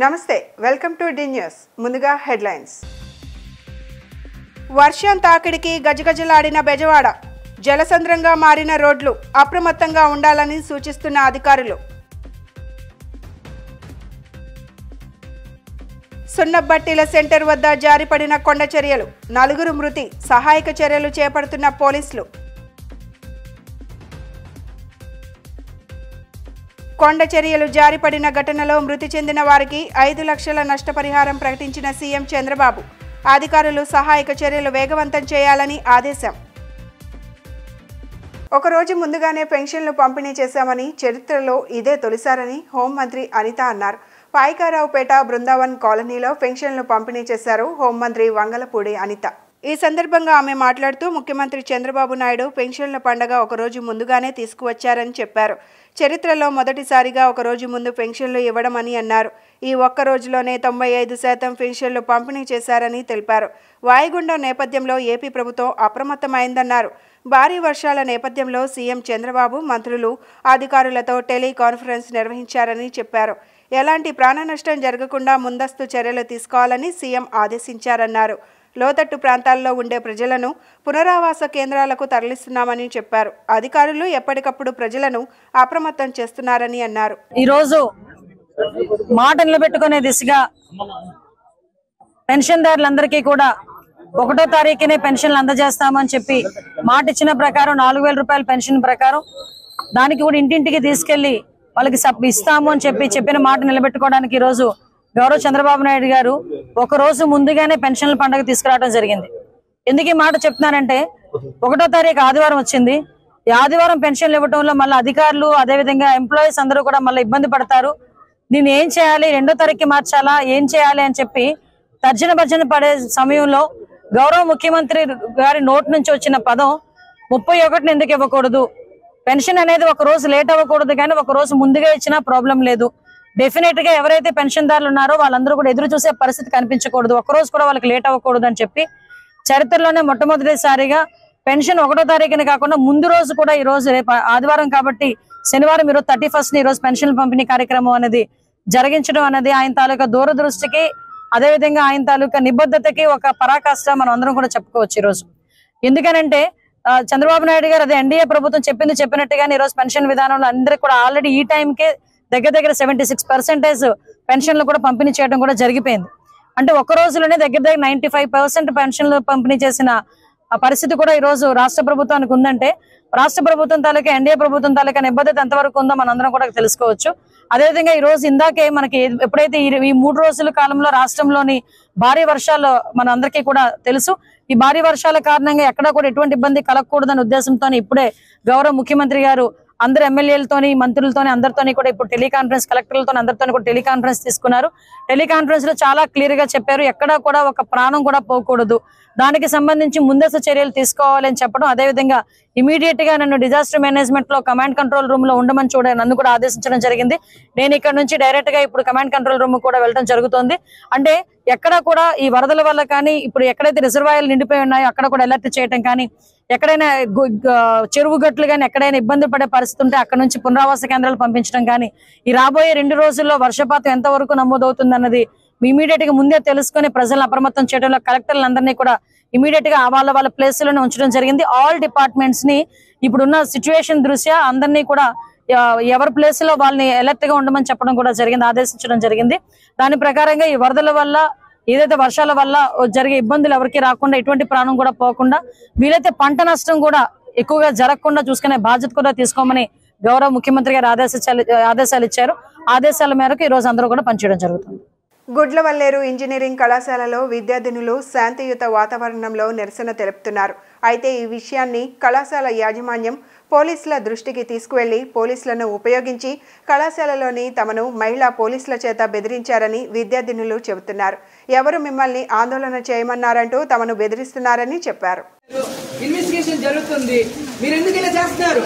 నమస్తే welcome to D news ముందుగా headlines వర్షం తాకిడికి గజగజలాడిన బెజవాడ జలసంద్రంగా మారిన రోడ్లు అప్రమత్తంగా ఉండాలని సూచిస్తున్న అధికారులు సున్నబట్టిల సెంటర్ వద్ద జారిపడిన కొండ చర్యలు 4 మృతి సహాయక చర్యలు చేపడుతున్న పోలీసులు కొండ చర్యలు జారిపడిన ఘటనలో మృతి చెందిన వారికి 5 లక్షల నష్టపరిహారం ప్రకటించిన సీఎం చంద్రబాబు అధికారులు సహాయక చర్యలు వేగవంతం చేయాలని ఆదేశం ఒక రోజు ముందుగానే పెన్షన్లు పంపిణీ చేశామని చరిత్రలో ఇదే తొలిసారని హోంమంత్రి అనిత అన్నారు పాయికారావుపేట బృందావన్ కాలనీలో పెన్షన్లు పంపిణీ చేశారు హోంమంత్రి వంగలపూడి అనిత ఈ సందర్భంగా ఆమె మాట్లాడుతూ ముఖ్యమంత్రి చంద్రబాబు నాయుడు పెన్షన్ల పండుగ ఒక రోజు ముందుగానే తీసుకువచ్చారని చెప్పారు చరిత్రలో మొదటిసారిగా ఒక రోజు ముందు పెన్షన్లు ఇవ్వడమని అన్నారు ఈ ఒక్క రోజులోనే 95% పెన్షన్లు పంపిణీ చేశారని తెలిపారు వాయుగుండం నేపథ్యంలో ఏపీ ప్రభుత్వం అప్రమత్తమైందన్నారు భారీ వర్షాల నేపథ్యంలో సీఎం చంద్రబాబు మంత్రులు అధికారులతో టెలికాన్ఫరెన్స్ నిర్వహించారని చెప్పారు ఎలాంటి ప్రాణ నష్టం జరగకుండా ముందస్తు చర్యలు తీసుకోవాలని సీఎం ఆదేశించారన్నారు లోతట్టు ప్రాంతాల్లో ఉండే ప్రజలను పునరావాస కేంద్రాలకు తరలిస్తున్నామని చెప్పారు అధికారులు ఎప్పటికప్పుడు ప్రజలను అప్రమత్తం చేస్తున్నారని అన్నారు ఈ రోజు మాట నిలబెట్టుకునే దిశగా పెన్షన్దారులందరికీ కూడా 1వ తారీఖునే పెన్షన్లు అందజేస్తామని చెప్పి మాట ఇచ్చిన ప్రకారం 4000 రూపాయల పెన్షన్ ప్రకారం దానికి కూడా ఇంటింటికి తీసుకెళ్లి వాళ్ళకి ఇస్తాము అని చెప్పిన మాట నిలబెట్టుకోవడానికి ఈ రోజు గౌరవ చంద్రబాబు నాయుడు గారు ఒక రోజు ముందుగానే పెన్షన్ల పండుగ తీసుకురావడం జరిగింది ఎందుకు ఈ మాట చెప్తున్నానంటే 1వ తారీఖు ఆదివారం వచ్చింది ఈ ఆదివారం పెన్షన్లు ఇవ్వడంలో మళ్ళీ అధికారులు అదేవిధంగా ఎంప్లాయీస్ అందరూ కూడా మళ్ళీ ఇబ్బంది పడతారు దీన్ని ఏం చేయాలి 2వ తారీఖుకి మార్చాలా ఏం చేయాలి అని చెప్పి తర్జన భర్జన పడే సమయంలో గౌరవ ముఖ్యమంత్రి గారి నోటి నుంచి వచ్చిన పదం 31ని ఎందుకు ఇవ్వకూడదు పెన్షన్ అనేది ఒక రోజు లేట్ అవ్వకూడదు కానీ ఒక రోజు ముందుగా ఇచ్చినా ప్రాబ్లం లేదు డెఫినెట్ గా ఎవరైతే పెన్షన్దారులు ఉన్నారో వాళ్ళందరూ కూడా ఎదురు చూసే పరిస్థితి కనిపించకూడదు ఒక రోజు కూడా వాళ్ళకి లేట్ అవ్వకూడదు అని చెప్పి చరిత్రలోనే మొట్టమొదటిసారిగా పెన్షన్ 1వ తారీఖుని కాకుండా ముందు రోజు కూడా ఈ రోజు రేపు ఆదివారం కాబట్టి శనివారం ఈరోజు 31st ఈ రోజు పెన్షన్ పంపిణీ కార్యక్రమం అనేది జరిగించడం అనేది ఆయన తాలూకా దూరదృష్టికి అదేవిధంగా ఆయన తాలూకా నిబద్ధతకి ఒక పరాకాష్ట మనం అందరం కూడా చెప్పుకోవచ్చు ఈ రోజు ఎందుకనంటే చంద్రబాబు నాయుడు గారు అదే ఎన్డీఏ ప్రభుత్వం చెప్పినట్టుగానే ఈ రోజు పెన్షన్ విధానంలో అందరికీ కూడా ఆల్రెడీ ఈ టైంకే దగ్గర 76% పెన్షన్లు కూడా పంపిణీ చేయడం కూడా జరిగిపోయింది అంటే ఒక రోజులోనే దగ్గర 95% పెన్షన్లు పంపిణీ చేసిన పరిస్థితి కూడా ఈ రోజు రాష్ట్ర ప్రభుత్వానికి ఉందంటే రాష్ట్ర ప్రభుత్వం తాలూకా ఎన్డీఏ ప్రభుత్వం తాలూకా నిబద్ధత ఎంతవరకు ఉందో మనందరం కూడా తెలుసుకోవచ్చు అదేవిధంగా ఈ రోజు ఇందాకే మనకి ఎప్పుడైతే ఈ 3 రోజుల కాలంలో రాష్ట్రంలోని భారీ వర్షాలు మన అందరికీ కూడా తెలుసు ఈ భారీ వర్షాల కారణంగా ఎక్కడా కూడా ఎటువంటి ఇబ్బంది కలగకూడదనే ఉద్దేశంతో ఇప్పుడే గౌరవ ముఖ్యమంత్రి గారు అందరు ఎమ్మెల్యేలతోని మంత్రులతోని అందరితోని కూడా ఇప్పుడు టెలికాన్ఫరెన్స్ కలెక్టర్లతో అందరితోని కూడా టెలికాన్ఫరెన్స్ తీసుకున్నారు టెలికాన్ఫరెన్స్ లో చాలా క్లియర్ గా చెప్పారు ఎక్కడా కూడా ఒక ప్రాణం కూడా పోకూడదు దానికి సంబంధించి ముందస్తు చర్యలు తీసుకోవాలని చెప్పడం అదేవిధంగా ఇమీడియట్ గా నన్ను డిజాస్టర్ మేనేజ్మెంట్ లో కమాండ్ కంట్రోల్ రూమ్ లో ఉండమని నన్ను కూడా ఆదేశించడం జరిగింది నేను ఇక్కడ నుంచి డైరెక్ట్ గా ఇప్పుడు కమాండ్ కంట్రోల్ రూమ్ కూడా వెళ్ళడం జరుగుతుంది అంటే ఎక్కడ కూడా ఈ వరదల వల్ల కానీ ఇప్పుడు ఎక్కడైతే రిజర్వాయర్లు నిండిపోయి ఉన్నాయో అక్కడ కూడా అలర్ట్ చేయడం కానీ ఎక్కడైనా చెరువు గట్లు కానీ ఎక్కడైనా ఇబ్బంది పడే పరిస్థితి ఉంటే అక్కడ నుంచి పునరావాస కేంద్రాలు పంపించడం కానీ ఈ రాబోయే 2 రోజుల్లో వర్షపాతం ఎంతవరకు నమోదవుతుంది అన్నది ఇమీడియట్ గా ముందే తెలుసుకుని ప్రజలను అప్రమత్తం చేయడంలో కలెక్టర్లందరినీ కూడా ఇమీడియట్ గా వాళ్ళ ప్లేస్లోనే ఉంచడం జరిగింది ఆల్ డిపార్ట్మెంట్స్ ని ఇప్పుడున్న సిచ్యువేషన్ దృష్ట్యా అందరినీ కూడా ఎవరి ప్లేస్ లో వాళ్ళని అలర్ట్ గా ఉండమని చెప్పడం కూడా జరిగింది ఆదేశించడం జరిగింది దాని ప్రకారంగా ఈ వరదల వల్ల ఏదైతే వర్షాల వల్ల జరిగే ఇబ్బందులు ఎవరికి రాకుండా ఎటువంటి ప్రాణం కూడా పోకుండా వీలైతే పంట నష్టం కూడా ఎక్కువగా జరగకుండా చూసుకునే బాధ్యత కూడా తీసుకోమని గౌరవ ముఖ్యమంత్రి గారు ఆదేశాలు ఇచ్చారు ఆదేశాల మేరకు ఈ రోజు అందరూ కూడా పనిచేయడం జరుగుతుంది గుడ్లవల్లేరు ఇంజనీరింగ్ కళాశాలలో విద్యార్థినులు శాంతియుత వాతావరణంలో నిరసన తెలుపుతున్నారు అయితే ఈ విషయాన్ని కళాశాల యాజమాన్యం పోలీసుల దృష్టికి తీసుకువెళ్లి పోలీసులను ఉపయోగించి కళాశాలలోని తమను మహిళా పోలీసుల చేత బెదిరించారని విద్యార్థినులు చెబుతున్నారు ఎవరు మిమ్మల్ని ఆందోళన చేయమన్నారంటూ తమను బెదిరిస్తున్నారని చెప్పారు ఇన్వెస్టిగేషన్ జరుగుతుంది మీరు ఎందుకు ఇలా చేస్తున్నారు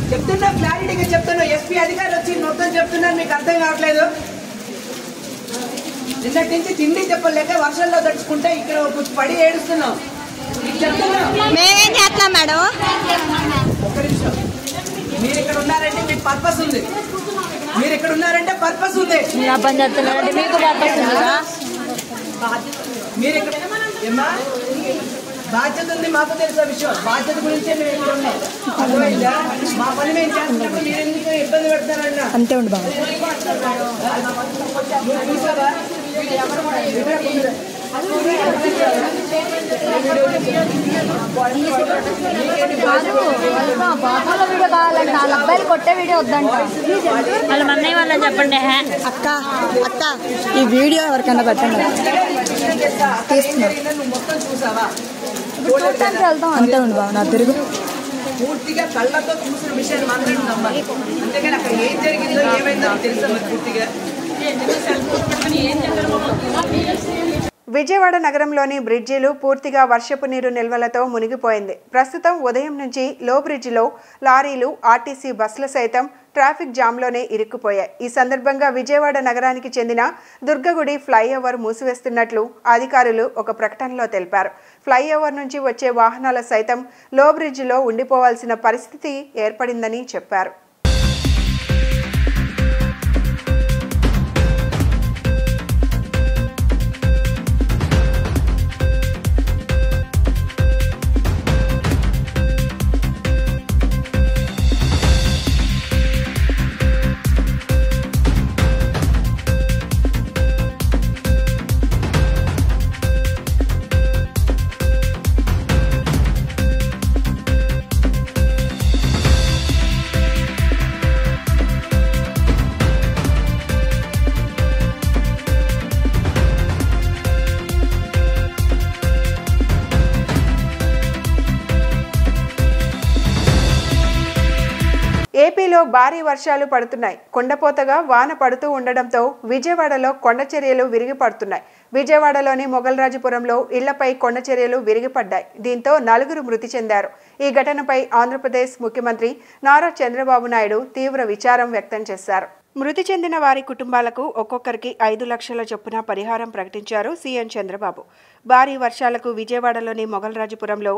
చెప్తున్నా క్లారిటీగా చెప్తున్నా ఎస్పీ అధికారులు వచ్చి మొత్తం చెప్తున్నారు మీకు అర్థం కావట్లేదు నిన్నటి నుంచి తిండి చెప్పలేక వర్షంలో తడుచుకుంటే ఇక్కడ పడి ఏడుస్తున్నాం మేమేం చేస్తున్నాం మేడం ఒక్క నిమిషం మీరు ఇక్కడ ఉన్నారంటే మీకు పర్పస్ ఉంది. మీరు ఇక్కడ ఉన్నారంటే పర్పస్ ఉంది. మీరు ఇక్కడ ఏమ్మా బాధ్యత ఉంది, మాకు తెలిసిన విషయం. బాధ్యత గురించే మేము ఇక్కడ ఉన్నాం. అర్థమైందా? మా పని మేము చేస్తున్నప్పుడు మీరు ఎందుకు ఇబ్బంది పెడతారన్న అంతే ఉండి బాగా చూసావా? అబ్బాయిలు కొట్టే వీడియో వద్దంట వాళ్ళ మన్నయ్య వాళ్ళని చెప్పండి. అక్క అక్క ఈ వీడియో ఎవరికైనా పెట్టండి. మొత్తం చూసావా? చూడటానికి వెళ్తాం అంతే ఉండి బాబు. నా తిరుగు పూర్తిగా కళ్ళతో చూసిన విషయాన్ని మాత్రం నమ్మాలి. అంతేగాని అక్కడ ఏం జరిగిందో ఏమైందో తెలుసా మరి పూర్తిగా. విజయవాడ నగరంలోని బ్రిడ్జిలు పూర్తిగా వర్షపు నీరు నిల్వలతో మునిగిపోయింది. ప్రస్తుతం ఉదయం నుంచి లో బ్రిడ్జిలో లారీలు, ఆర్టీసీ బస్సులు సైతం ట్రాఫిక్ జామ్లోనే ఇరుక్కుపోయాయి. ఈ సందర్భంగా విజయవాడ నగరానికి చెందిన దుర్గగుడి ఫ్లైఓవర్ మూసివేస్తున్నట్లు అధికారులు ఒక ప్రకటనలో తెలిపారు. ఫ్లైఓవర్ నుంచి వచ్చే వాహనాల సైతం లో బ్రిడ్జిలో ఉండిపోవాల్సిన పరిస్థితి ఏర్పడిందని చెప్పారు. ఏపీలో భారీ వర్షాలు పడుతున్నాయి. కొండపోతగా వాన పడుతూ ఉండడంతో విజయవాడలో కొండచర్యలు విరిగిపడుతున్నాయి. విజయవాడలోని మొగల్రాజుపురంలో ఇళ్లపై కొండచర్యలు విరిగిపడ్డాయి. దీంతో 4 మృతి చెందారు. ఈ ఘటనపై ఆంధ్రప్రదేశ్ ముఖ్యమంత్రి నారా చంద్రబాబు నాయుడు తీవ్ర విచారం వ్యక్తం చేశారు. మృతి చెందిన వారి కుటుంబాలకు ఒక్కొక్కరికి 5 లక్షల చొప్పున పరిహారం ప్రకటించారు సీఎం చంద్రబాబు. భారీ వర్షాలకు విజయవాడలోని మొగల్రాజుపురంలో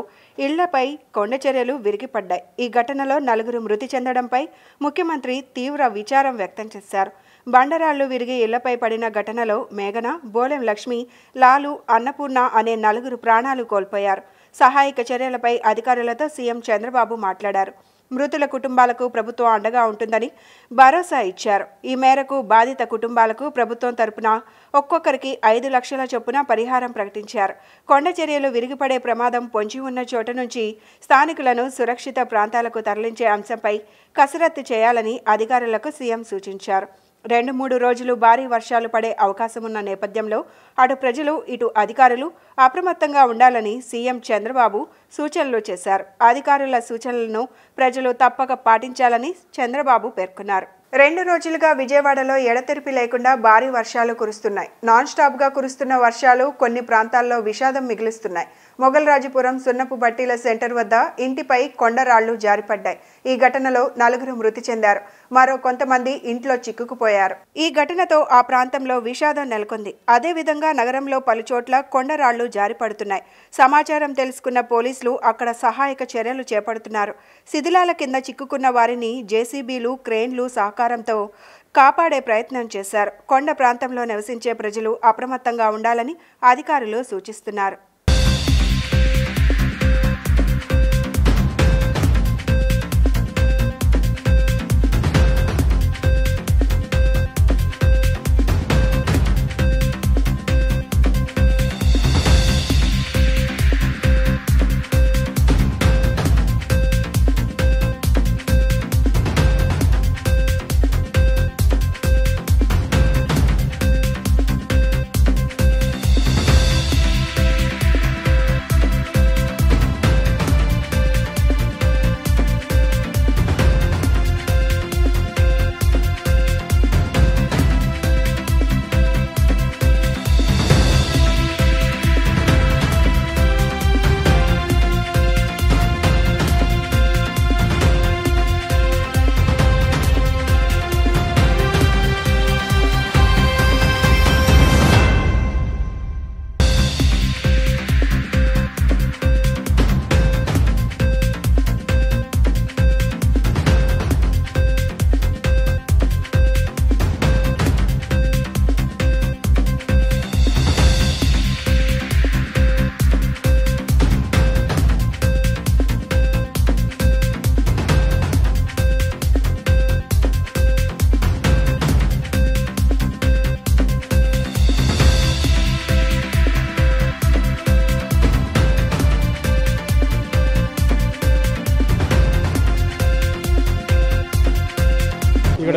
ఇళ్లపై కొండచర్యలు విరిగిపడ్డాయి. ఈ ఘటనలో 4 మృతి చెందడంపై ముఖ్యమంత్రి తీవ్ర విచారం వ్యక్తం చేశారు. బండరాళ్లు విరిగి ఇళ్లపై పడిన ఘటనలో మేఘన, బోలెం లక్ష్మి, లాలు, అన్నపూర్ణ అనే 4 ప్రాణాలు కోల్పోయారు. సహాయక చర్యలపై అధికారులతో సీఎం చంద్రబాబు మాట్లాడారు. మృతుల కుటుంబాలకు ప్రభుత్వం అండగా ఉంటుందని భరోసా ఇచ్చారు. ఈ మేరకు బాధిత కుటుంబాలకు ప్రభుత్వం తరపున ఒక్కొక్కరికి 5 లక్షల చొప్పున పరిహారం ప్రకటించారు. కొండచర్యలు విరిగిపడే ప్రమాదం పొంచి ఉన్న చోట నుంచి స్థానికులను సురక్షిత ప్రాంతాలకు తరలించే అంశంపై కసరత్తు చేయాలని అధికారులకు సీఎం సూచించారు. 2-3 రోజులు భారీ వర్షాలు పడే అవకాశమున్న నేపథ్యంలో అటు ప్రజలు, ఇటు అధికారులు అప్రమత్తంగా ఉండాలని సీఎం చంద్రబాబు సూచనలు చేశారు. అధికారుల సూచనలను ప్రజలు తప్పక పాటించాలని చంద్రబాబు పేర్కొన్నారు. 2 రోజులుగా విజయవాడలో ఎడతెరిపి లేకుండా భారీ వర్షాలు కురుస్తున్నాయి. నాన్ స్టాప్గా కురుస్తున్న వర్షాలు కొన్ని ప్రాంతాల్లో విషాదం మిగులుస్తున్నాయి. మొగల్రాజుపురం సున్నపు బట్టీల సెంటర్ వద్ద ఇంటిపై కొండరాళ్లు జారిపడ్డాయి. ఈ ఘటనలో 4 మృతి చెందారు. మరో కొంతమంది ఇంట్లో చిక్కుకుపోయారు. ఈ ఘటనతో ఆ ప్రాంతంలో విషాదం నెలకొంది. అదేవిధంగా నగరంలో పలుచోట్ల కొండరాళ్లు జారిపడుతున్నాయి. సమాచారం తెలుసుకున్న పోలీసులు అక్కడ సహాయక చర్యలు చేపడుతున్నారు. శిథిలాల కింద చిక్కుకున్న వారిని జేసీబీలు, క్రేన్లు సహకారంతో కాపాడే ప్రయత్నం చేశారు. కొండ ప్రాంతంలో నివసించే ప్రజలు అప్రమత్తంగా ఉండాలని అధికారులు సూచిస్తున్నారు.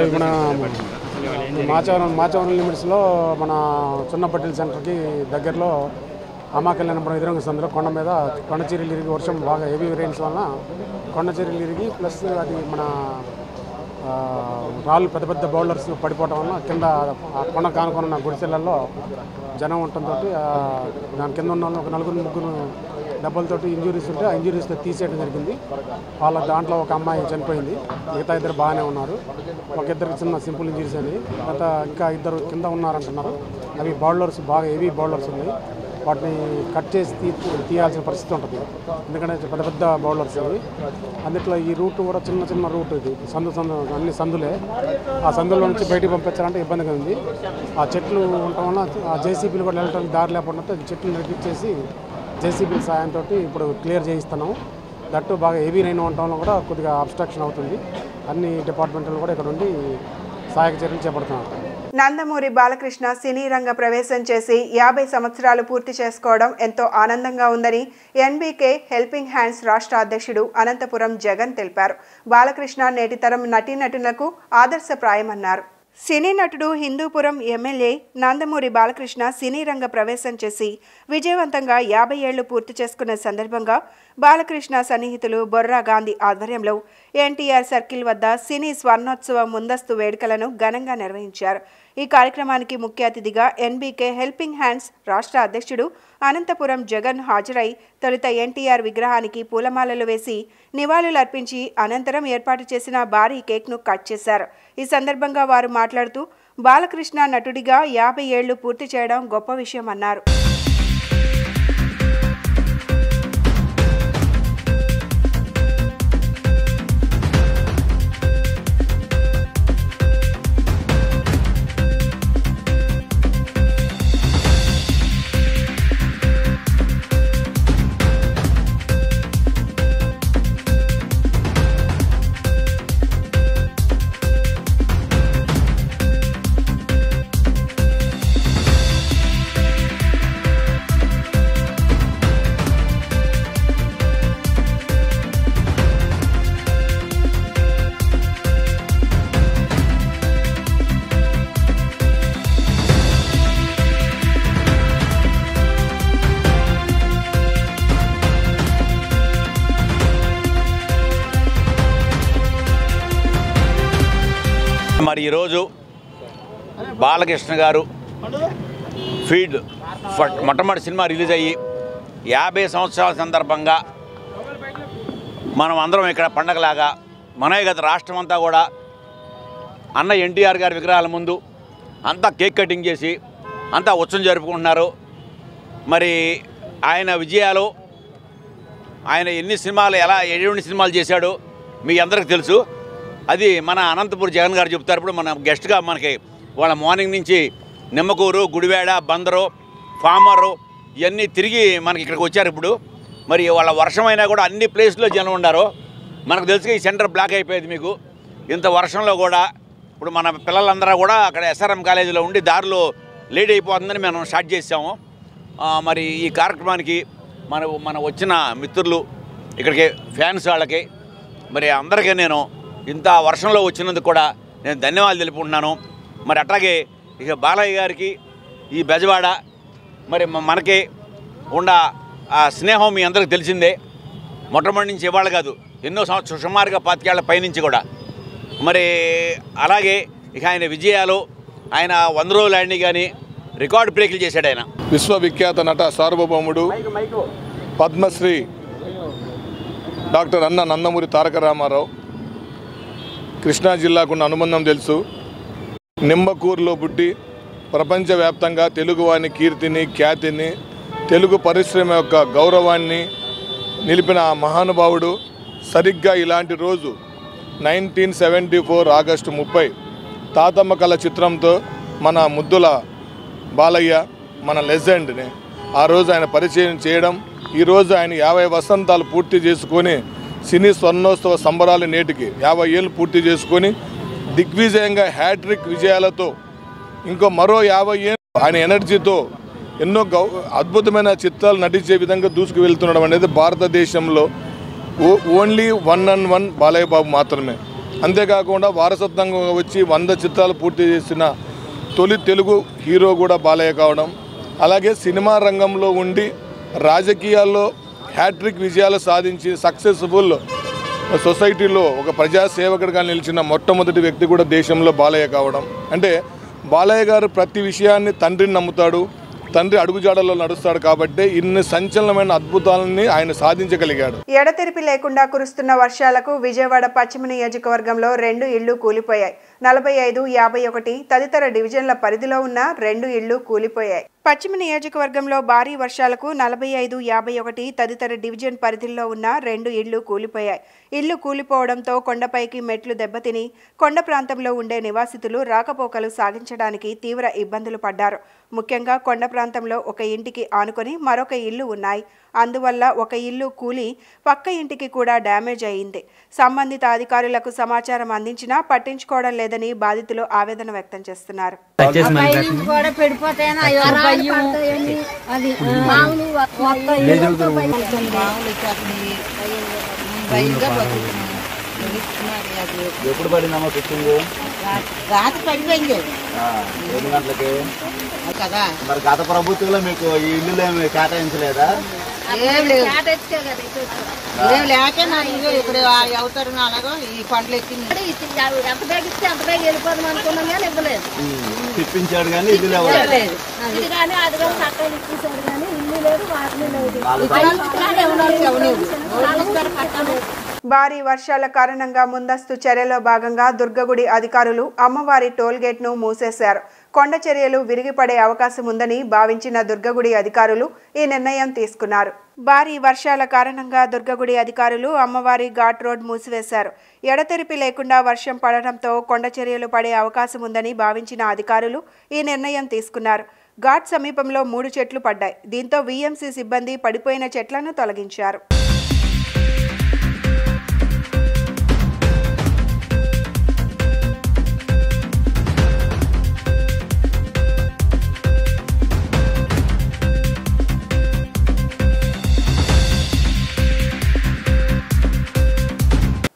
ఇప్పుడు మన మాచవరం లిమిట్స్లో మన చున్నపట్టిల సెంటర్కి దగ్గరలో అమ్మాకళ్యాణపురం ఎదురంగ సందులో కొండ మీద కొండ చీరలు ఇరిగి వర్షం బాగా హెవీ రెయిన్స్ వలన కొండ చీరలు ఇరిగి ప్లస్ అది మన రాళ్ళు పెద్ద పెద్ద బౌలర్స్ పడిపోవడం వలన కింద కొండ కానుకొన్న గుడిసెలలో జనం ఉండటంతో దాని కింద ఉన్న ఒక ముగ్గురు దెబ్బలతోటి ఇంజురీస్ ఉంటే ఆ ఇంజురీస్తో తీసేయడం జరిగింది. వాళ్ళ దాంట్లో ఒక అమ్మాయి చనిపోయింది, మిగతా ఇద్దరు బాగానే ఉన్నారు. ఒక ఇద్దరికి చిన్న సింపుల్ ఇంజురీస్ అని, ఇంకా ఇద్దరు కింద ఉన్నారంటున్నారు. అవి బౌలర్స్ బాగా హెవీ బౌలర్స్ ఉన్నాయి, వాటిని కట్ చేసి తీయాల్సిన పరిస్థితి ఉంటుంది. ఎందుకంటే పెద్ద పెద్ద బౌలర్స్ అవి. అందుట్లో ఈ రూట్ కూడా చిన్న రూట్, ఇది అన్ని సందులే. ఆ సందులో నుంచి బయటికి పంపించాలంటే ఇబ్బందిగా ఉంది. ఆ చెట్లు ఉండటం వల్ల ఆ జేసీబీలు కూడా వెళ్ళడానికి దారి లేకుండా చెట్లు నరికిచ్చేసి జేసీబీల సాయంతో ఇప్పుడు క్లియర్ చేయిస్తున్నాము. దట్టు బాగా హెవీ రైన్ ఉండటంలో కూడా కొద్దిగా అబ్స్ట్రక్షన్ అవుతుంది. అన్ని డిపార్ట్మెంట్లు కూడా ఇక్కడ ఉండి సహాయక చర్యలు చేపడుతున్నారు. నందమూరి బాలకృష్ణ సినీ రంగ ప్రవేశం చేసి 50 సంవత్సరాలు పూర్తి చేసుకోవడం ఎంతో ఆనందంగా ఉందని ఎన్బీకే హెల్పింగ్ హ్యాండ్స్ రాష్ట్ర అధ్యక్షుడు అనంతపురం జగన్ తెలిపారు. బాలకృష్ణ నేటి తరం నటీనటులకు ఆదర్శప్రాయమన్నారు. సినీ నటుడు హిందూపురం ఎమ్మెల్యే నందమూరి బాలకృష్ణ సినీ రంగ ప్రవేశం చేసి విజయవంతంగా 50 ఏళ్లు పూర్తి చేసుకున్న సందర్భంగా బాలకృష్ణ సన్నిహితులు బొర్రా గాంధీ ఆధ్వర్యంలో ఎన్టీఆర్ సర్కిల్ వద్ద సినీ స్వర్ణోత్సవ ముందస్తు వేడుకలను ఘనంగా నిర్వహించారు. ఈ కార్యక్రమానికి ముఖ్య అతిథిగా ఎన్బీకే హెల్పింగ్ హ్యాండ్స్ రాష్ట్ర అధ్యక్షుడు అనంతపురం జగన్ హాజరై తొలుత ఎన్టీఆర్ విగ్రహానికి పూలమాలలు వేసి నివాళులర్పించి అనంతరం ఏర్పాటు చేసిన భారీ కేక్ను కట్ చేశారు. ఈ సందర్భంగా వారు మాట్లాడుతూ బాలకృష్ణ నటుడిగా 50 ఏళ్లు పూర్తి చేయడం గొప్ప విషయమన్నారు. మరి ఈరోజు బాలకృష్ణ గారు ఫీల్డ్ మొట్టమొదటి సినిమా రిలీజ్ అయ్యి 50 సంవత్సరాల సందర్భంగా మనం అందరం ఇక్కడ పండగలాగా మన గత రాష్ట్రం అంతా కూడా అన్న ఎన్టీఆర్ గారి విగ్రహాల ముందు అంతా కేక్ కటింగ్ చేసి అంతా ఉత్సవం జరుపుకుంటున్నారు. మరి ఆయన విజయాలు, ఆయన ఎన్ని సినిమాలు చేశాడో మీ అందరికీ తెలుసు. అది మన అనంతపురం జగన్ గారు చెప్తారు. ఇప్పుడు మన గెస్ట్గా మనకి వాళ్ళ మార్నింగ్ నుంచి నిమ్మకూరు, గుడివాడ, బందరు, ఫామరు ఇవన్నీ తిరిగి మనకి ఇక్కడికి వచ్చారు. ఇప్పుడు మరి వాళ్ళ వర్షమైనా కూడా అన్ని ప్లేస్లో జనం ఉన్నారు. మనకు తెలుసుగా ఈ సెంటర్ బ్లాక్ అయిపోయేది. మీకు ఇంత వర్షంలో కూడా ఇప్పుడు మన పిల్లలందరూ కూడా అక్కడ ఎస్ఆర్ఎం కాలేజీలో ఉండి దారిలో లేట్ అయిపోతుందని మనం స్టార్ట్ చేసాము. మరి ఈ కార్యక్రమానికి మన వచ్చిన మిత్రులు, ఇక్కడికి ఫ్యాన్స్ వాళ్ళకి, మరి అందరికీ నేను ఇంత వర్షంలో వచ్చినందుకు కూడా నేను ధన్యవాదాలు తెలుపుకుంటున్నాను. మరి అట్లాగే ఇక బాలయ్య గారికి ఈ బెజవాడ మరి మనకి ఉన్న ఆ స్నేహం మీ అందరికీ తెలిసిందే. మొట్టమొదటి నుంచి ఇవాళ కాదు, ఎన్నో సంవత్సరాలు, సుమారుగా 25 ఏళ్ల పైనుంచి కూడా. మరి అలాగే ఇక ఆయన విజయాలు, ఆయన 100 రోజులు ఆడిని కానీ రికార్డు బ్రేకులు చేశాడు. ఆయన విశ్వవిఖ్యాత నట సార్వభౌముడు పద్మశ్రీ డాక్టర్ అన్న నందమూరి తారక రామారావు. కృష్ణా జిల్లాకున్న అనుబంధం తెలుసు. నిమ్మకూరులో పుట్టి ప్రపంచవ్యాప్తంగా తెలుగువాని కీర్తిని, ఖ్యాతిని, తెలుగు పరిశ్రమ యొక్క గౌరవాన్ని నిలిపిన ఆ మహానుభావుడు సరిగ్గా ఇలాంటి రోజు 1974 ఆగస్టు 30 తాతమ్మ కళ చిత్రంతో మన ముద్దుల బాలయ్య, మన లెజెండ్ని ఆ రోజు ఆయన పరిచయం చేయడం, ఈరోజు ఆయన 50 వసంతాలు పూర్తి చేసుకొని సినీ స్వర్ణోత్సవ సంబరాలు నేటికి 50 ఏళ్ళు పూర్తి చేసుకొని దిగ్విజయంగా హ్యాట్రిక్ విజయాలతో ఇంకో మరో 50 ఏళ్ళు ఆయన ఎనర్జీతో ఎన్నో అద్భుతమైన చిత్రాలు నటించే విధంగా దూసుకు వెళ్తుండడం అనేది భారతదేశంలో ఓన్లీ 1 and 1 బాలయ్య బాబు మాత్రమే. అంతేకాకుండా వారసత్వంగా వచ్చి 100 చిత్రాలు పూర్తి చేసిన తొలి తెలుగు హీరో కూడా బాలయ్య కావడం, అలాగే సినిమా రంగంలో ఉండి రాజకీయాల్లో హ్యాట్రిక్ విజయాలు సాధించి సక్సెస్ఫుల్ సొసైటీలో ఒక ప్రజాసేవకుడిగా నిలిచిన మొట్టమొదటి వ్యక్తి కూడా దేశంలో బాలయ్య కావడం. అంటే బాలయ్య గారు ప్రతి విషయాన్ని తండ్రిని నమ్ముతాడు, తండ్రి అడుగుజాడల్లో నడుస్తాడు కాబట్టి ఇన్ని సంచలనమైన అద్భుతాలని ఆయన సాధించగలిగాడు. ఎడతెరిపి లేకుండా కురుస్తున్న వర్షాలకు విజయవాడ పశ్చిమ నియోజకవర్గంలో 2 ఇళ్లు కూలిపోయాయి. 45, 51 తదితర డివిజన్ల పరిధిలో ఉన్న 2 ఇళ్లు కూలిపోయాయి. పశ్చిమ నియోజకవర్గంలో భారీ వర్షాలకు 45, 51 తదితర డివిజన్ పరిధిలో ఉన్న 2 ఇళ్లు కూలిపోయాయి. ఇళ్లు కూలిపోవడంతో కొండపైకి మెట్లు దెబ్బతిని కొండ ప్రాంతంలో ఉండే నివాసితులు రాకపోకలు సాగించడానికి తీవ్ర ఇబ్బందులు పడ్డారు. ముఖ్యంగా కొండ ప్రాంతంలో ఒక ఇంటికి ఆనుకొని మరొక ఇల్లు ఉన్నాయి. అందువల్ల ఒక ఇల్లు కూలి పక్క ఇంటికి కూడా డ్యామేజ్ అయింది. సంబంధిత అధికారులకు సమాచారం అందించినా పట్టించుకోవడం లేదని బాధితులు ఆవేదన వ్యక్తం చేస్తున్నారు. ఎప్పుడు పడిందమ్మా కుకింగ్? రాత్రి పడిపోయింది. 7 గంటలకి కదా. మరి గత ప్రభుత్వంలో మీకు ఈ ఇల్లు ఏమి కేటాయించలేదా? ఏం లేక నా ఇల్లు ఇప్పుడు అవుతారు అలాగో ఈ పంటలు ఎక్కింది. ఎంత బ్యాగ్ ఇస్తే అంత బ్యాగ్ వెళ్ళిపోదాం అనుకున్నాం కానీ ఇవ్వలేదు. తిప్పించాడు కానీ ఇల్లు ఇవ్వలేదు. ఇది కానీ అది కూడా చక్కగా ఇచ్చేసాడు కానీ ఇల్లు లేదు, వాటిని లేదు. భారీ వర్షాల కారణంగా ముందస్తు చర్యలో భాగంగా దుర్గగుడి అధికారులు అమ్మవారి టోల్గేట్ను మూసేశారు. కొండ చర్యలు విరిగిపడే అవకాశం ఉందని భావించిన దుర్గగుడి అధికారులు ఈ నిర్ణయం తీసుకున్నారు. భారీ వర్షాల కారణంగా దుర్గగుడి అధికారులు అమ్మవారి ఘాట్ రోడ్ మూసివేశారు. ఎడతెరిపి లేకుండా వర్షం పడడంతో కొండ చర్యలు పడే అవకాశం ఉందని భావించిన అధికారులు ఈ నిర్ణయం తీసుకున్నారు. ఘాట్ సమీపంలో 3 చెట్లు పడ్డాయి. దీంతో వీఎంసీ సిబ్బంది పడిపోయిన చెట్లను తొలగించారు.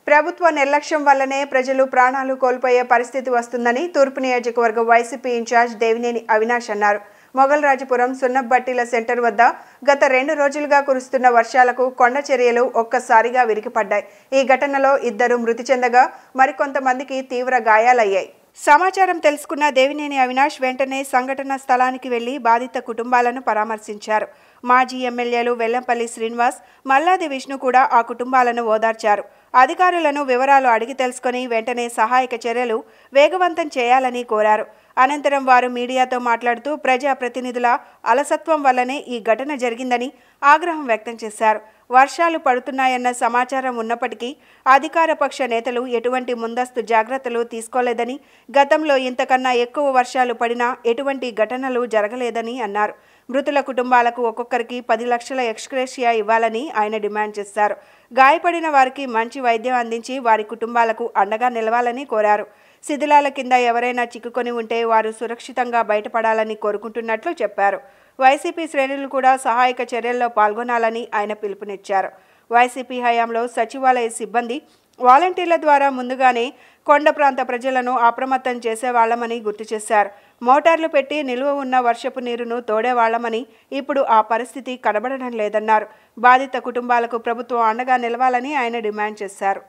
ప్రభుత్వ నిర్లక్ష్యం వల్లనే ప్రజలు ప్రాణాలు కోల్పోయే పరిస్థితి వస్తుందని తూర్పు నియోజకవర్గ వైసీపీ ఇన్ఛార్జ్ దేవినేని అవినాష్ అన్నారు. మొగల్రాజపురం సున్నబట్టిల సెంటర్ వద్ద గత 2 రోజులుగా కురుస్తున్న వర్షాలకు కొండ చర్యలు ఒక్కసారిగా విరిగిపడ్డాయి. ఈ ఘటనలో 2 మృతి చెందగా మరికొంతమందికి తీవ్ర గాయాలయ్యాయి. సమాచారం తెలుసుకున్న దేవినేని అవినాష్ వెంటనే సంఘటన స్థలానికి వెళ్లి బాధిత కుటుంబాలను పరామర్శించారు. మాజీ ఎమ్మెల్యేలు వెల్లంపల్లి శ్రీనివాస్, మల్లాది విష్ణు కూడా ఆ కుటుంబాలను ఓదార్చారు. అధికారులను వివరాలు అడిగి తెలుసుకుని వెంటనే సహాయక చర్యలు వేగవంతం చేయాలని కోరారు. అనంతరం వారు మీడియాతో మాట్లాడుతూ ప్రజాప్రతినిధుల అలసత్వం వల్లనే ఈ ఘటన జరిగిందని ఆగ్రహం వ్యక్తం చేశారు. వర్షాలు పడుతున్నాయన్న సమాచారం ఉన్నప్పటికీ అధికార పక్ష నేతలు ఎటువంటి ముందస్తు జాగ్రత్తలు తీసుకోలేదని, గతంలో ఇంతకన్నా ఎక్కువ వర్షాలు పడినా ఎటువంటి ఘటనలు జరగలేదని అన్నారు. మృతుల కుటుంబాలకు ఒక్కొక్కరికి 10 లక్షల ఎక్స్‌గ్రేషియా ఇవ్వాలని ఆయన డిమాండ్ చేశారు. గాయపడిన వారికి మంచి వైద్యం అందించి వారి కుటుంబాలకు అండగా నిలవాలని కోరారు. శిథిలాల కింద ఎవరైనా చిక్కుకొని ఉంటే వారు సురక్షితంగా బయటపడాలని కోరుకుంటున్నట్లు చెప్పారు. వైసీపీ శ్రేణులు కూడా సహాయక చర్యల్లో పాల్గొనాలని ఆయన పిలుపునిచ్చారు. వైసీపీ హయాంలో సచివాలయ సిబ్బంది వాలంటీర్ల ద్వారా ముందుగానే కొండ ప్రాంత ప్రజలను అప్రమత్తం చేసేవాళ్లమని గుర్తు చేశారు. మోటార్లు పెట్టి నిల్వ ఉన్న వర్షపు నీరును తోడేవాళ్లమని, ఇప్పుడు ఆ పరిస్థితి కనబడడం లేదన్నారు. బాధిత కుటుంబాలకు ప్రభుత్వం అండగా నిలవాలని ఆయన డిమాండ్ చేశారు.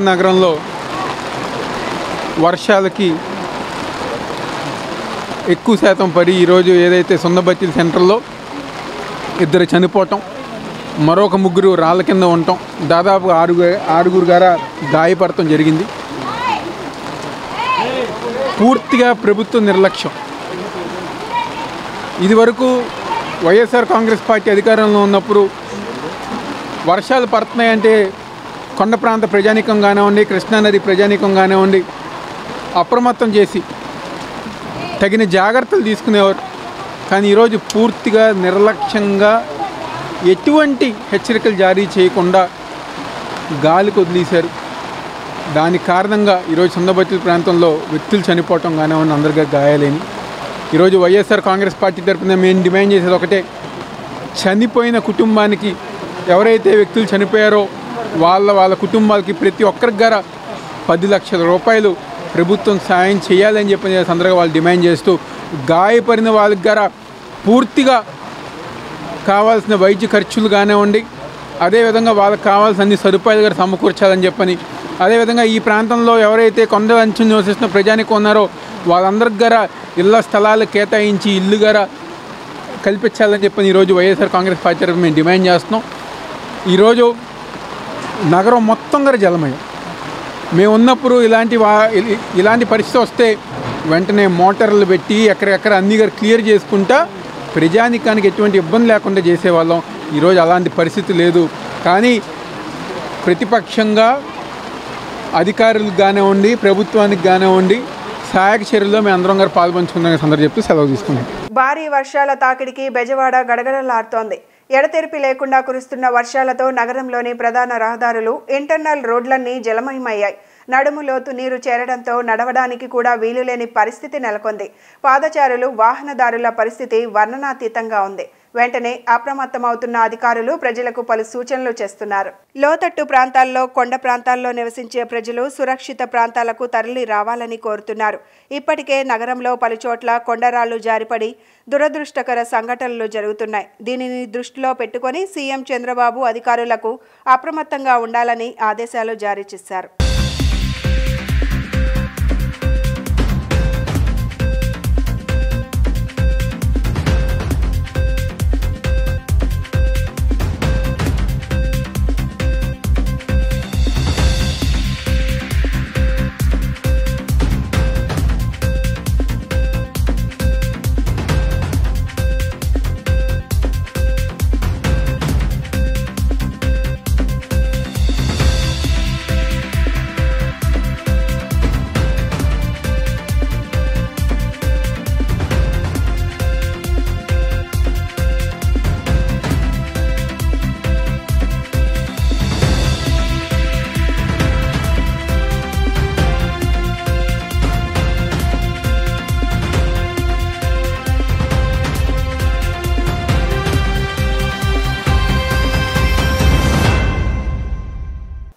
నగరంలో వర్షాలకి ఎక్కువ శాతం పడి ఈరోజు ఏదైతే సున్నబత్తిల సెంటర్లో 2 చనిపోవటం, మరొక 3 రాళ్ళ కింద ఉండటం, దాదాపు 6 గారా గాయపడటం జరిగింది. పూర్తిగా ప్రభుత్వ నిర్లక్ష్యం. ఇదివరకు వైఎస్ఆర్ కాంగ్రెస్ పార్టీ అధికారంలో ఉన్నప్పుడు వర్షాలు పడుతున్నాయంటే కొండ ప్రాంత ప్రజానీకం కానివ్వండి, కృష్ణానది ప్రజానీకం కానివ్వండి అప్రమత్తం చేసి తగిన జాగ్రత్తలు తీసుకునేవారు. కానీ ఈరోజు పూర్తిగా నిర్లక్ష్యంగా ఎటువంటి హెచ్చరికలు జారీ చేయకుండా గాలికి వదిలేశారు. దానికి కారణంగా ఈరోజు సున్నబత్తిల ప్రాంతంలో వ్యక్తులు చనిపోవటం కానివ్వండి, అందరికీ గాయాలేని. ఈరోజు వైఎస్ఆర్ కాంగ్రెస్ పార్టీ తరఫున మేము డిమాండ్ చేసేది ఒకటే, చనిపోయిన కుటుంబానికి ఎవరైతే వ్యక్తులు చనిపోయారో వాళ్ళ కుటుంబాలకి ప్రతి ఒక్కరికి గారా 10 లక్షల రూపాయలు ప్రభుత్వం సాయం చేయాలని చెప్పి సందర్భంగా వాళ్ళు డిమాండ్ చేస్తూ, గాయపడిన వాళ్ళకి గారా పూర్తిగా కావాల్సిన వైద్య ఖర్చులు కానివ్వండి, అదేవిధంగా వాళ్ళకి కావాల్సిన అన్ని సదుపాయాలు గారు సమకూర్చాలని చెప్పని, అదేవిధంగా ఈ ప్రాంతంలో ఎవరైతే కొండ అంచున నివసిస్తున్న ప్రజానికి ఉన్నారో వాళ్ళందరికి గారా ఇళ్ల స్థలాలు కేటాయించి ఇల్లు గారా కల్పించాలని చెప్పని ఈరోజు వైఎస్ఆర్ కాంగ్రెస్ పార్టీ తరఫున మేము డిమాండ్ చేస్తున్నాం. ఈరోజు నగరం మొత్తం గారు జలమయం. మేము ఉన్నప్పుడు ఇలాంటి పరిస్థితి వస్తే వెంటనే మోటార్లు పెట్టి ఎక్కడెక్కడ అన్నీ గారు క్లియర్ చేసుకుంటా ప్రజానికానికి ఎటువంటి ఇబ్బంది లేకుండా చేసేవాళ్ళం. ఈరోజు అలాంటి పరిస్థితి లేదు. కానీ ప్రతిపక్షంగా అధికారులకు కానివ్వండి, ప్రభుత్వానికి కానివ్వండి సహాయక చర్యల్లో మేము అందరం గారు పాల్పంచుకున్న సందర్భం చెప్తూ సెలవు తీసుకున్నాం. భారీ వర్షాల తాకిడికి బెజవాడ గడగడలాడుతోంది. ఎడతెరిపి లేకుండా కురుస్తున్న వర్షాలతో నగరంలోని ప్రధాన రహదారులు, ఇంటర్నల్ రోడ్లన్నీ జలమయమయ్యాయి. నడుములోతు నీరు చేరడంతో నడవడానికి కూడా వీలులేని పరిస్థితి నెలకొంది. పాదచారులు, వాహనదారుల పరిస్థితి వర్ణనాతీతంగా ఉంది. వెంటనే అప్రమత్తమవుతున్న అధికారులు ప్రజలకు పలు సూచనలు చేస్తున్నారు. లోతట్టు ప్రాంతాల్లో, కొండ ప్రాంతాల్లో నివసించే ప్రజలు సురక్షిత ప్రాంతాలకు తరలి రావాలని కోరుతున్నారు. ఇప్పటికే నగరంలో పలుచోట్ల కొండరాళ్లు జారిపడి దురదృష్టకర సంఘటనలు జరుగుతున్నాయి. దీనిని దృష్టిలో పెట్టుకొని సీఎం చంద్రబాబు అధికారులకు అప్రమత్తంగా ఉండాలని ఆదేశాలు జారీ చేశారు.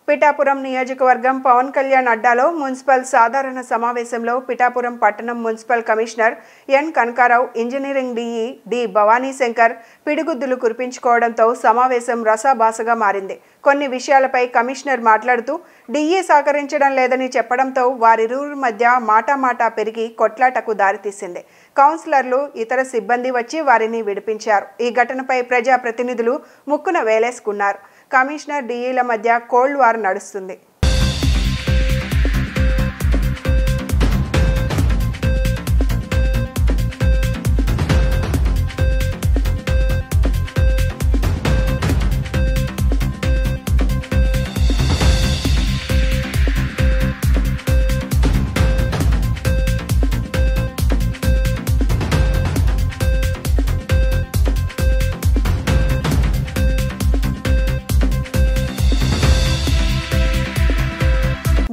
పిఠాపురం నియోజకవర్గం పవన్ కళ్యాణ్ అడ్డాలో మున్సిపల్ సాధారణ సమావేశంలో పిఠాపురం పట్టణం municipal commissioner N Kanakarao, engineering DE D Bhavani Shankar పిడిగుద్దులు కురిపించుకోవడంతో సమావేశం రసాభాసగా మారింది. కొన్ని విషయాలపై కమిషనర్ మాట్లాడుతూ డీఈ సహకరించడం లేదని చెప్పడంతో వారిరువురి మధ్య మాటామాటా పెరిగి కొట్లాటకు దారితీసింది. కౌన్సిలర్లు, ఇతర సిబ్బంది వచ్చి వారిని విడిపించారు. ఈ ఘటనపై ప్రజాప్రతినిధులు ముక్కున వేలేసుకున్నారు. కమిషనర్ డీఈల మధ్య కోల్డ్ వార్ నడుస్తుంది.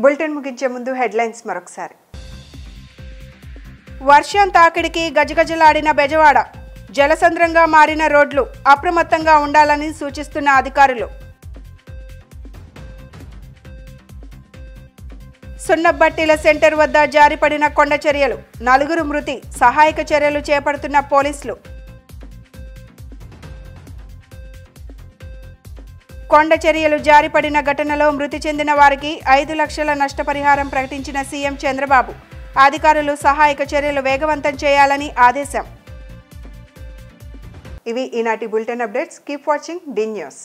బులెటిన్ ముగించే ముందు హెడ్లైన్స్ మరొకసారి. వర్షం తాకిడికి గజగజలాడిన బెజవాడ, జలసంద్రంగా మారిన రోడ్లు, అప్రమత్తంగా ఉండాలని సూచిస్తున్న అధికారులు. సున్నబట్టిల సెంటర్ వద్ద జారిపడిన కొండ చర్యలు, 4 మృతి, సహాయక చర్యలు చేపడుతున్న పోలీసులు. కొండ చర్యలు జారిపడిన ఘటనలో మృతి చెందిన వారికి 5 లక్షల నష్టపరిహారం ప్రకటించిన సీఎం చంద్రబాబు. అధికారులు సహాయక చర్యలు వేగవంతం చేయాలని ఆదేశం. ఇవి ఈనాటి bulletin updates. Keep watching the news.